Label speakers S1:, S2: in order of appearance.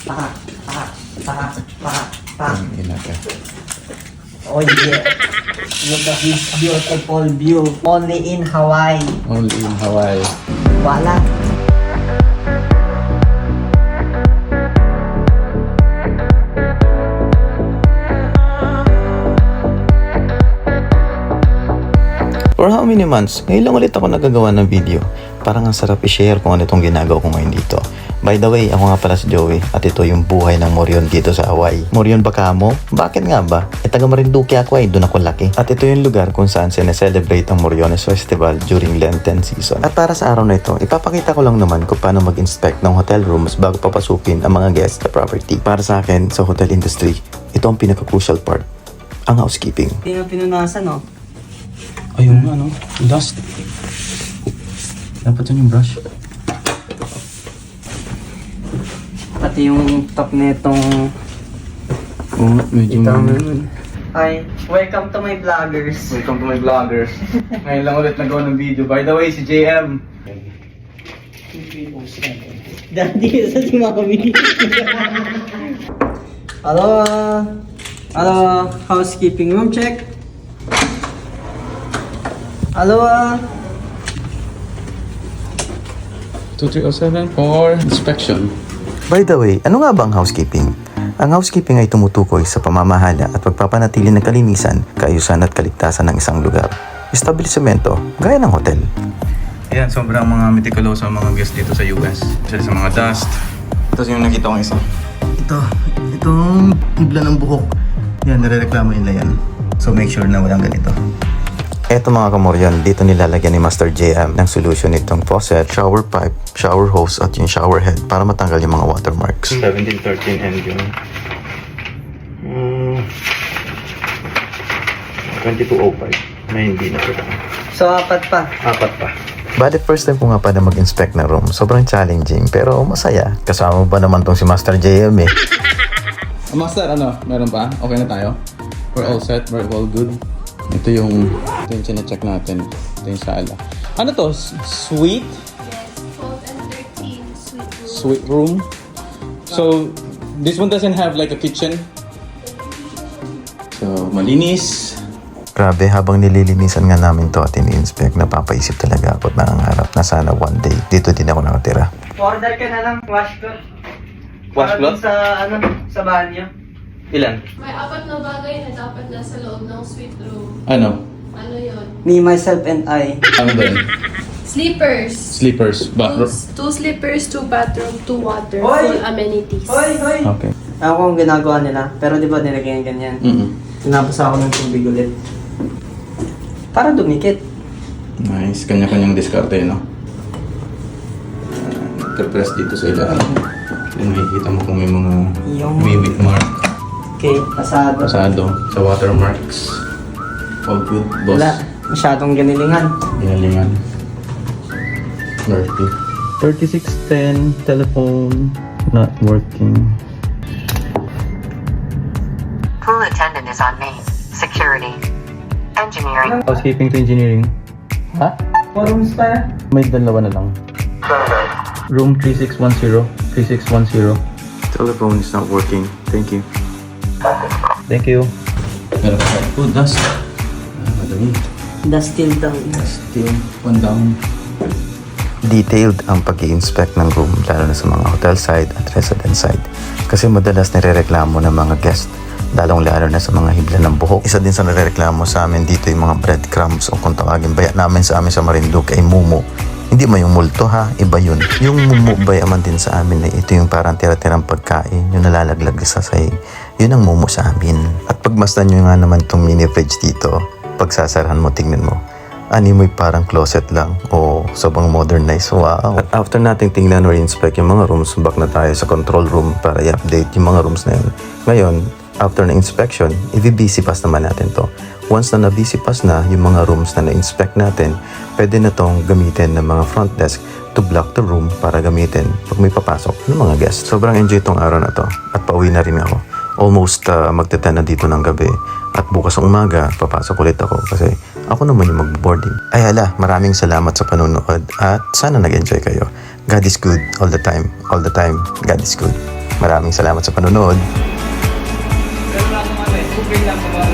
S1: Pa, pa, pa, pa, pa.
S2: Inaka.
S1: Oh yeah. Look at this beautiful view. Only in Hawaii.
S2: Only in Hawaii.
S1: Wala.
S3: For how many months, ngayon lang ulit ako nagagawa ng video. Parang ang sarap i-share kung ano itong ginagawa ko ngayon dito. By the way, ako nga pala si Joey at ito yung buhay ng Morion dito sa Hawaii. Morion ba kamo? Bakit nga ba? Taga Marinduque ako ay doon ako laki. At ito yung lugar kung saan sineselebrate ang Moriones Festival during Lenten season. At para sa araw na ito, ipapakita ko lang naman kung paano mag-inspect ng hotel rooms bago papasukin ang mga guests sa property. Para sa akin, sa hotel industry, ito ang pinaka-crucial part, ang housekeeping.
S1: Pinunasan, no?
S2: Ayun ano, dust. Dapat yun yung brush.
S1: Pati yung top netong
S2: Oo, medyo
S1: Hi, welcome to my vloggers.
S2: Welcome to my vloggers. Ngayon lang ulit nagawa ng video. By the way, si JM.
S1: Dati sa si Mami. Hello, hello, housekeeping room check. Hello,
S2: 2307 for inspection.
S3: By the way, ano nga ba ang housekeeping? Ang housekeeping ay tumutukoy sa pamamahala at pagpapanatili ng kalinisan, kaayusan at kaligtasan ng isang lugar. Establisimento, gaya ng hotel.
S2: Ayan, sobrang mga meticulous ang mga guests dito sa US. Kasi sa mga dust. Tapos yung nakita kong isa. Itong ibla ng buhok. Yan, nare-reklamo nila yan. So make sure na walang ganito.
S3: Eto mga kamoryon, dito nilalagyan ni Master JM ng solution nitong faucet, shower pipe, shower hose at yung shower head para matanggal yung mga watermarks. 1713 and yung 2205 na hindi na ito.
S1: So, apat pa.
S3: Apat pa. Bale, first time ko nga pa na mag-inspect na room. Sobrang challenging pero masaya. Kasama ba naman tong si Master JM eh.
S2: Master, ano? Meron pa? Okay na tayo? We're all set? We're all good? Ito yung chine-check natin. Ito yung sala. Ano to? Suite?
S4: Yes, 12 and 13 suite room.
S2: Suite room? So, this one doesn't have like a kitchen? So, malinis.
S3: Grabe, habang nililinisan nga namin to at ini-inspect, napapaisip talaga ako at nangangarap na sana one day dito din ako nakatira.
S1: Order ka na lang, washcloth.
S2: Washcloth?
S1: Sa, sa banyo.
S2: Ilan?
S4: May apat na bagay na dapat nasa loob ng suite room.
S2: Ano?
S4: Ano yun?
S1: Me, myself, and I.
S2: Ano ba yun?
S4: Sleepers.
S2: Sleepers.
S4: Two sleepers, 2 bathroom, 2 water,
S1: Hoy!
S4: full amenities.
S1: Hoy, hoy!
S2: Okay.
S1: Ako kung ginagawa nila, pero di ba nilagyan ganyan? Tinapos ako ng tubig ulit. Para dumikit.
S2: Nice. Kanya-kanyang diskarte, no? Press dito sa ilalim. Kung makikita mo kung may mga
S1: Yung-
S2: mimic mark.
S1: Okay, pasado.
S2: Pasado. Sa watermarks. All good, boss.
S1: Wala, masyadong ganilingan.
S2: Ginalingan. Murphy. 3610 telephone not working.
S5: Pool attendant is on main. Security. Engineering.
S2: Housekeeping to engineering. Ha?
S1: Forums pa.
S2: May dalawa na lang. Room 3610. 3610.
S3: Telephone is not working. Thank you.
S2: Thank you. Meron pa tayo. Oh, dust. Madami.
S1: The still down.
S2: Still, one down.
S3: Detailed ang pag-i-inspect ng room lalo na sa mga hotel side at resident side. Kasi madalas nirereklamo ng mga guest, lalong-lalo na sa mga hibla ng buhok. Isa din sa nirereklamo sa amin dito yung mga breadcrumbs o kung tawagin baya namin sa amin sa Marinduque ay mumu. Hindi mo yung multo ha, iba yun. Yung mumu bayaman din sa amin ay ito yung parang tira-tirang pagkain, yung nalalaglag sa sahig. Yun ang mumu sa amin. At pagmasdan nyo nga naman itong mini fridge dito, pagsasarahan mo, tingnan mo. Ani mo'y parang closet lang o sobrang modernized. Wow! At after nating tingnan or inspect yung mga rooms, back na tayo sa control room para i-update yung mga rooms na yun. Ngayon, after na inspection, i-busy pass naman natin to. Once na na-busy pass na yung mga rooms na na-inspect natin, pwede na tong gamitin ng mga front desk to block the room para gamitin pag may papasok ng mga guests. Sobrang enjoy tong araw na to at pauwi na rin ako. Almost magte-10 na dito ng gabi at bukas ng umaga papasok ulit ako kasi ako naman yung mag-boarding. Ay hala, maraming salamat sa panonood at sana nag-enjoy kayo. God is good all the time. All the time, God is good. Maraming salamat sa panonood.
S1: Pero lang kami, okay lang sa mga